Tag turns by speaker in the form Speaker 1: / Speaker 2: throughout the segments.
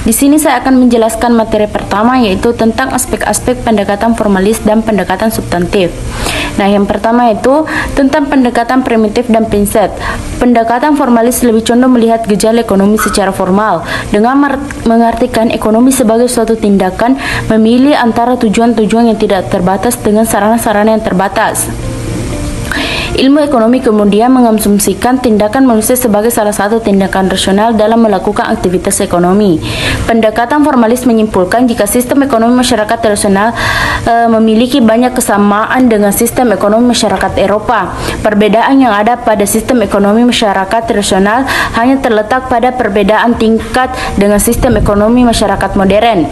Speaker 1: Di sini saya akan menjelaskan materi pertama, yaitu tentang aspek-aspek pendekatan formalis dan pendekatan substantif. Nah, yang pertama itu tentang pendekatan primitif dan prinsip. Pendekatan formalis lebih condong melihat gejala ekonomi secara formal, dengan mengartikan ekonomi sebagai suatu tindakan memilih antara tujuan-tujuan yang tidak terbatas dengan sarana-sarana yang terbatas. Ilmu ekonomi kemudian mengasumsikan tindakan manusia sebagai salah satu tindakan rasional dalam melakukan aktivitas ekonomi. Pendekatan formalis menyimpulkan jika sistem ekonomi masyarakat tradisional memiliki banyak kesamaan dengan sistem ekonomi masyarakat Eropa. Perbedaan yang ada pada sistem ekonomi masyarakat tradisional hanya terletak pada perbedaan tingkat dengan sistem ekonomi masyarakat modern.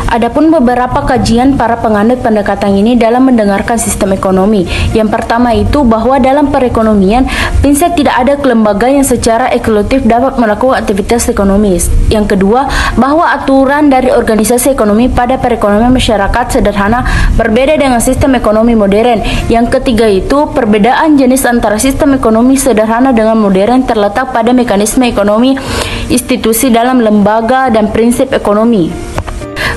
Speaker 1: Adapun beberapa kajian para penganut pendekatan ini dalam mendengarkan sistem ekonomi. Yang pertama itu bahwa dalam perekonomian, prinsip tidak ada kelembagaan yang secara eksklusif dapat melakukan aktivitas ekonomi. Yang kedua, bahwa aturan dari organisasi ekonomi pada perekonomian masyarakat sederhana berbeda dengan sistem ekonomi modern. Yang ketiga itu, perbedaan jenis antara sistem ekonomi sederhana dengan modern terletak pada mekanisme ekonomi, institusi dalam lembaga, dan prinsip ekonomi.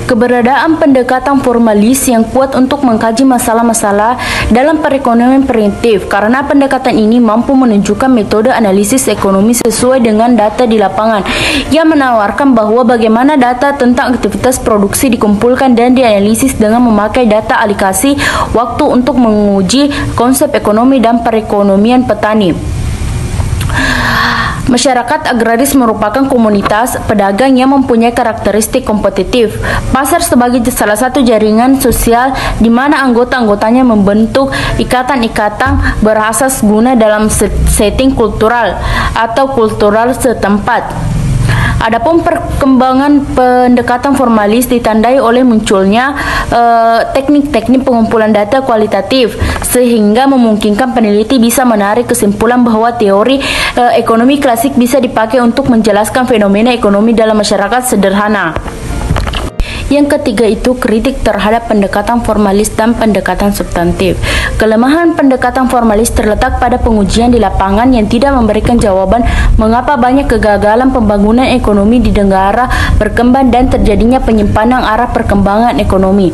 Speaker 1: Keberadaan pendekatan formalis yang kuat untuk mengkaji masalah-masalah dalam perekonomian primitif, karena pendekatan ini mampu menunjukkan metode analisis ekonomi sesuai dengan data di lapangan, yang menawarkan bahwa bagaimana data tentang aktivitas produksi dikumpulkan dan dianalisis dengan memakai data alikasi waktu untuk menguji konsep ekonomi dan perekonomian petani. Masyarakat agraris merupakan komunitas pedagang yang mempunyai karakteristik kompetitif. Pasar sebagai salah satu jaringan sosial di mana anggota-anggotanya membentuk ikatan-ikatan berasas guna dalam setting kultural atau kultural setempat. Adapun perkembangan pendekatan formalis ditandai oleh munculnya teknik-teknik pengumpulan data kualitatif, sehingga memungkinkan peneliti bisa menarik kesimpulan bahwa teori ekonomi klasik bisa dipakai untuk menjelaskan fenomena ekonomi dalam masyarakat sederhana. Yang ketiga itu kritik terhadap pendekatan formalis dan pendekatan substantif. Kelemahan pendekatan formalis terletak pada pengujian di lapangan yang tidak memberikan jawaban mengapa banyak kegagalan pembangunan ekonomi di negara berkembang dan terjadinya penyimpanan arah perkembangan ekonomi.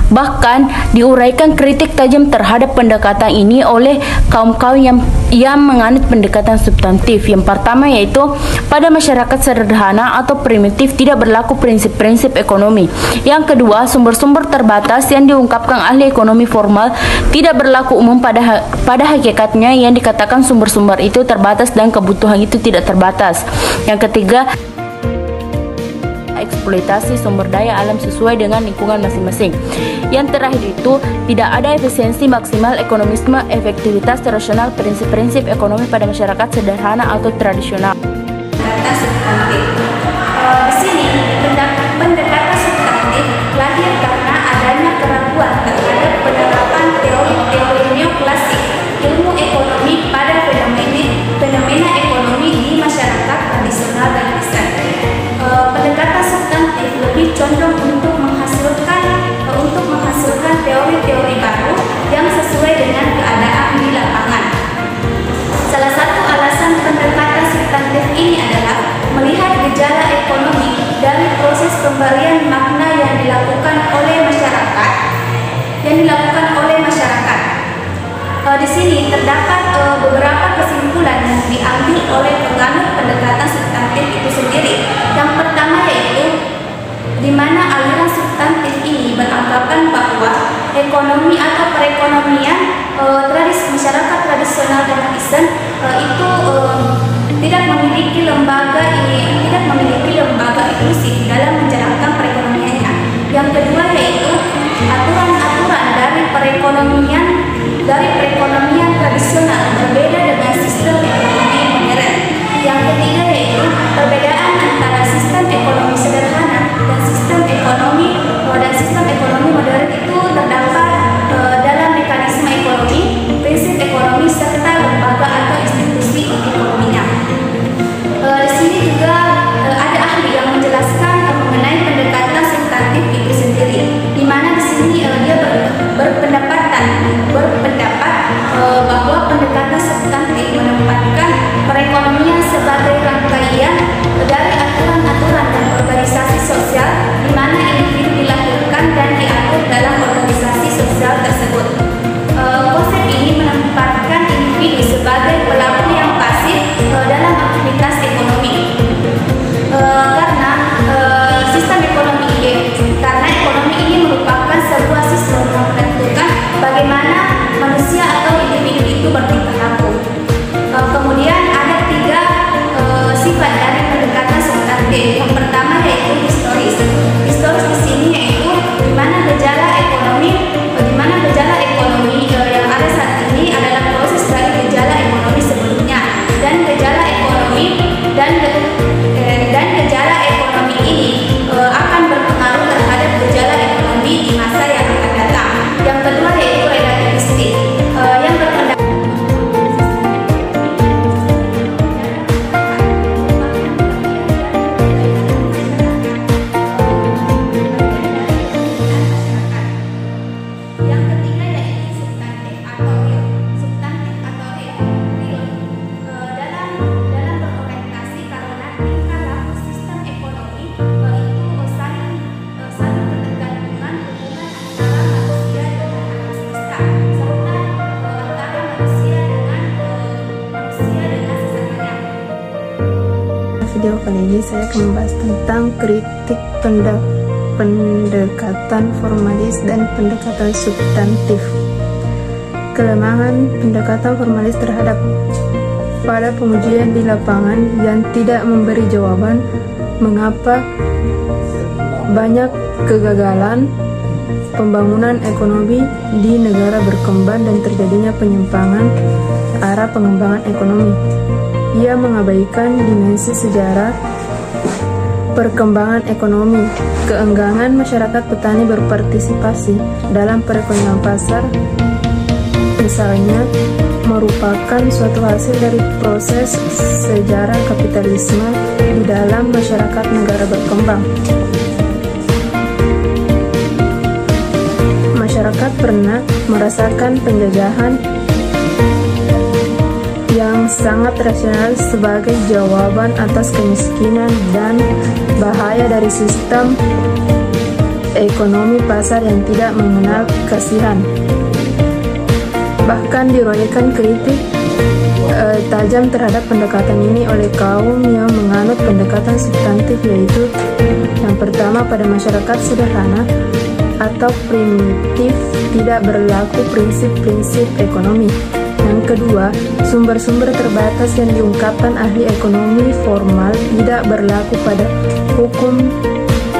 Speaker 1: Bahkan diuraikan kritik tajam terhadap pendekatan ini oleh kaum-kaum yang menganut pendekatan substantif. Yang pertama yaitu pada masyarakat sederhana atau primitif tidak berlaku prinsip-prinsip ekonomi. Yang kedua, sumber-sumber terbatas yang diungkapkan ahli ekonomi formal tidak berlaku umum pada hakikatnya, yang dikatakan sumber-sumber itu terbatas dan kebutuhan itu tidak terbatas. Yang ketiga, eksploitasi sumber daya alam sesuai dengan lingkungan masing-masing. Yang terakhir itu, tidak ada efisiensi maksimal ekonomisme, efektivitas rasional, prinsip-prinsip ekonomi pada masyarakat sederhana atau tradisional.
Speaker 2: Data substantif. Di sini pendekatan substantif lahir karena adanya keraguan terhadap penerapan teori-teori neoklasik ilmu ekonomi pada fenomena ekonomi di masyarakat tradisional dan lisan. Pendekatan substantif lebih condong untuk menghasilkan teori-teori baru yang sesuai dengan keadaan di lapangan. Salah satu alasan pendekatan substantif ini adalah melihat gejala ekonomi dari proses pemberian makna yang dilakukan oleh masyarakat. Di sini terdapat beberapa kesimpulan yang diambil oleh penganut pendekatan substantif itu sendiri. Yang pertama yaitu di mana aliran substantif ini beranggapan bahwa ekonomi atau perekonomian masyarakat tradisional dan lisan itu tidak memiliki lembaga inklusif dalam menjalankan perekonomiannya. Yang kedua yaitu aturan-aturan dari perekonomian tradisional berbeda dengan sistem ekonomi modern. Yang ketiga
Speaker 3: video kali ini saya akan membahas tentang kritik pendekatan formalis dan pendekatan substantif. Kelemahan pendekatan formalis terhadap pada pengujian di lapangan yang tidak memberi jawaban mengapa banyak kegagalan pembangunan ekonomi di negara berkembang dan terjadinya penyimpangan arah pengembangan ekonomi. Ia mengabaikan dimensi sejarah perkembangan ekonomi, keengganan masyarakat petani berpartisipasi dalam perekonomian pasar, misalnya, merupakan suatu hasil dari proses sejarah kapitalisme di dalam masyarakat negara berkembang. Masyarakat pernah merasakan penjajahan yang sangat rasional sebagai jawaban atas kemiskinan dan bahaya dari sistem ekonomi pasar yang tidak mengenal kasihan. Bahkan diroyekan kritik tajam terhadap pendekatan ini oleh kaum yang menganut pendekatan substantif, yaitu yang pertama, pada masyarakat sederhana atau primitif tidak berlaku prinsip-prinsip ekonomi. Yang kedua, sumber-sumber terbatas yang diungkapkan ahli ekonomi formal tidak berlaku pada hukum.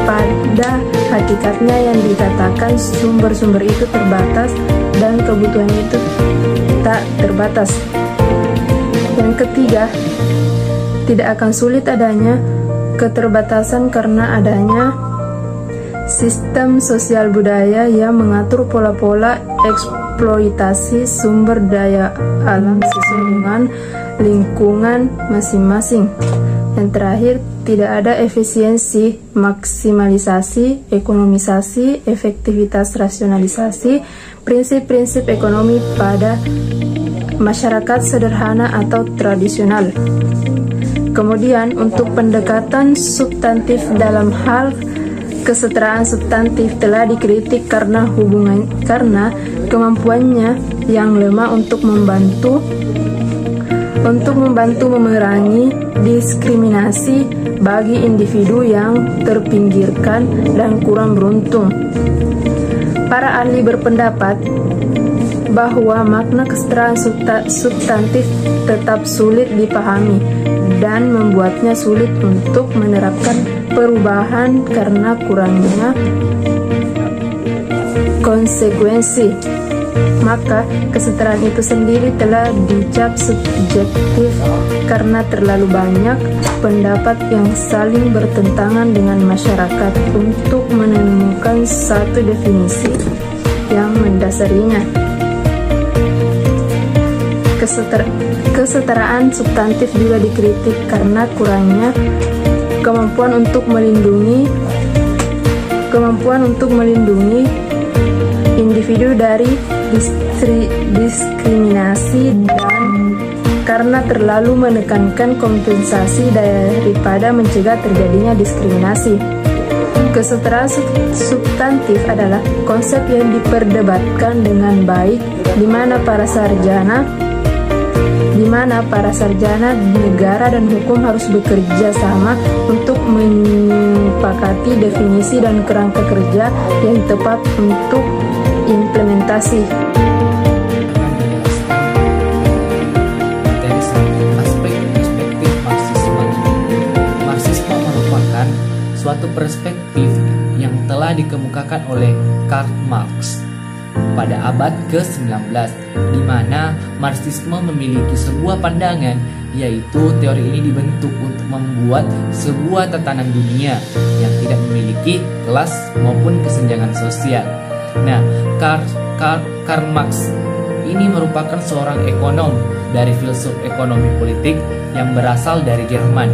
Speaker 3: Pada hakikatnya yang dikatakan sumber-sumber itu terbatas dan kebutuhan itu tak terbatas. Yang ketiga, tidak akan sulit adanya keterbatasan karena adanya sistem sosial budaya yang mengatur pola-pola eksploitasi sumber daya alam sesuai lingkungan masing-masing. Yang terakhir, tidak ada efisiensi, maksimalisasi, ekonomisasi, efektivitas, rasionalisasi, prinsip-prinsip ekonomi pada masyarakat sederhana atau tradisional. Kemudian, untuk pendekatan substantif dalam hal kesetaraan substantif telah dikritik karena kemampuannya yang lemah untuk membantu memerangi diskriminasi bagi individu yang terpinggirkan dan kurang beruntung. Para ahli berpendapat bahwa makna kesetaraan substantif tetap sulit dipahami dan membuatnya sulit untuk menerapkan perubahan karena kurangnya konsekuensi. Maka kesetaraan itu sendiri telah dicap subjektif karena terlalu banyak pendapat yang saling bertentangan dengan masyarakat untuk menemukan satu definisi yang mendasarinya. Kesetaraan substantif juga dikritik karena kurangnya kemampuan untuk melindungi individu dari diskriminasi dan karena terlalu menekankan kompensasi daripada mencegah terjadinya diskriminasi. Kesetaraan substantif adalah konsep yang diperdebatkan dengan baik di mana para sarjana negara dan hukum harus bekerja sama untuk menyepakati definisi dan kerangka kerja yang tepat untuk implementasi.
Speaker 4: Aspek perspektif Marxisme. Marxisme merupakan suatu perspektif yang telah dikemukakan oleh Karl Marx pada abad ke-19, di mana Marxisme memiliki sebuah pandangan, yaitu teori ini dibentuk untuk membuat sebuah tatanan dunia yang tidak memiliki kelas maupun kesenjangan sosial. Nah, Karl Marx ini merupakan seorang ekonom dari filsuf ekonomi politik yang berasal dari Jerman.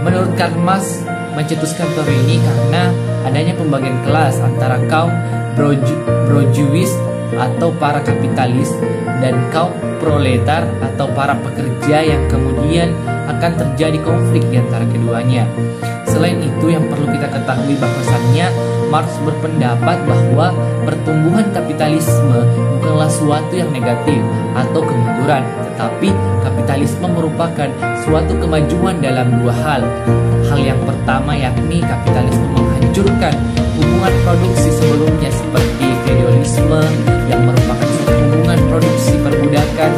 Speaker 4: Menurut Karl Marx, mencetuskan teori ini karena adanya pembagian kelas antara kaum bourgeois atau para kapitalis dan kaum proletar atau para pekerja, yang kemudian akan terjadi konflik di antara keduanya. Selain itu, yang perlu kita ketahui bahwasannya Marx berpendapat bahwa pertumbuhan kapitalisme bukanlah suatu yang negatif atau kemunduran, tetapi kapitalisme merupakan suatu kemajuan dalam dua hal. Hal yang pertama yakni kapitalisme menghancurkan hubungan produksi sebelumnya seperti feodalisme yang merupakan suatu hubungan produksi perbudakan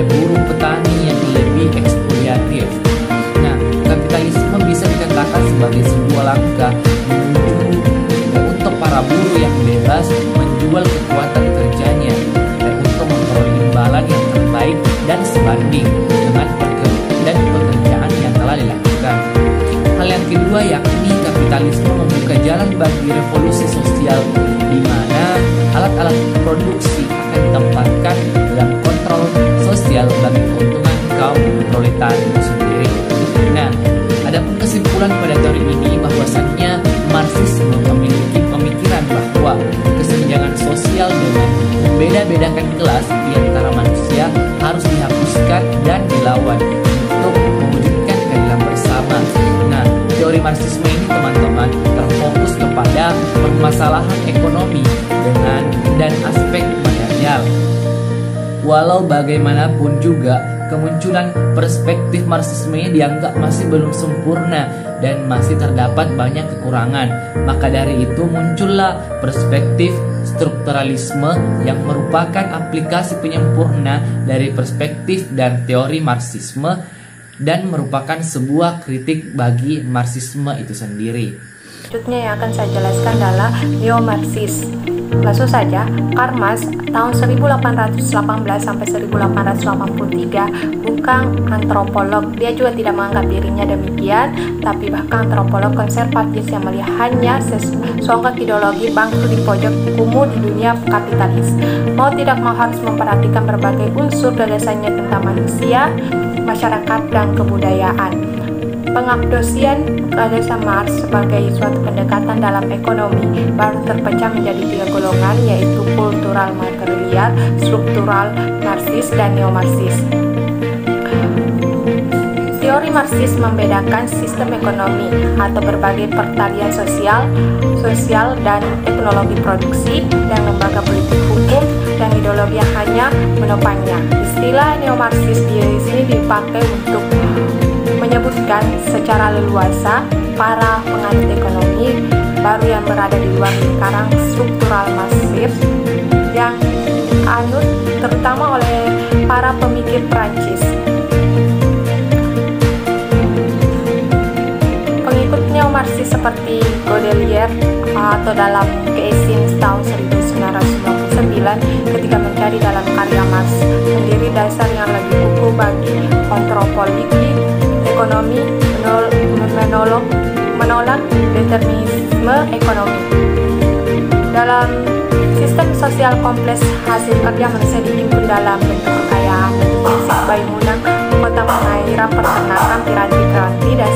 Speaker 4: buruh petani yang lebih eksploitatif. Nah, kapitalisme bisa dikatakan sebagai sebuah langkah menuju untuk para buruh yang bebas menjual kekuatan kerjanya untuk memperoleh imbalan yang terbaik dan sebanding dengan pekerjaan yang telah dilakukan. Hal yang kedua yakni kapitalisme membuka jalan bagi revolusi sosial di mana alat-alat produksi akan ditempatkan dalam kontrol sosial bagi keuntungan kaum proletariat itu sendiri. Nah, adapun kesimpulan pada teori ini bahwasannya Marxisme memiliki pemikiran bahwa kesenjangan sosial dengan membeda-bedakan kelas di antara manusia harus dihapuskan dan dilawan untuk mewujudkan keadilan bersama. Nah, teori Marxisme ini teman-teman terfokus kepada permasalahan ekonomi dan aspek material. Walau bagaimanapun juga, kemunculan perspektif Marxisme dianggap masih belum sempurna dan masih terdapat banyak kekurangan. Maka dari itu muncullah perspektif strukturalisme yang merupakan aplikasi penyempurna dari perspektif dan teori Marxisme dan merupakan sebuah kritik bagi Marxisme itu sendiri.
Speaker 5: Selanjutnya yang akan saya jelaskan adalah neo-Marxis. Langsung saja, Karl Marx tahun 1818 sampai 1883 bukan antropolog. Dia juga tidak menganggap dirinya demikian, tapi bahkan antropolog konservatif yang melihatnya seonggok ideologi bangsu di pojok kumuh di dunia kapitalis. Mau tidak mau harus memperhatikan berbagai unsur gagasannya tentang manusia, masyarakat, dan kebudayaan. Pengabdosian gagasan Marx sebagai suatu pendekatan dalam ekonomi baru terpecah menjadi tiga golongan, yaitu kultural material, struktural Marxis, dan neo-Marxis. Teori Marxis membedakan sistem ekonomi atau berbagai pertalian sosial dan teknologi produksi dan lembaga politik hukum dan ideologi yang hanya menopangnya. Istilah neo-Marxis di sini dipakai untuk menyebutkan secara leluasa para penganut ekonomi baru yang berada di luar lingkaran struktural Marxis yang anut terutama oleh para pemikir Prancis. Pengikut neo-Marxis seperti Godelier atau dalam Keesin tahun 1999 ketika mencari dalam karya Marx sendiri dasar yang lebih kukuh bagi antropologi ekonomi menolak determinisme ekonomi. Dalam sistem sosial kompleks, hasil kerja manusia dihimpun dalam bentuk kekayaan, bentuk fisik, bayi munang, kota pengairan, peternakan, piranti dan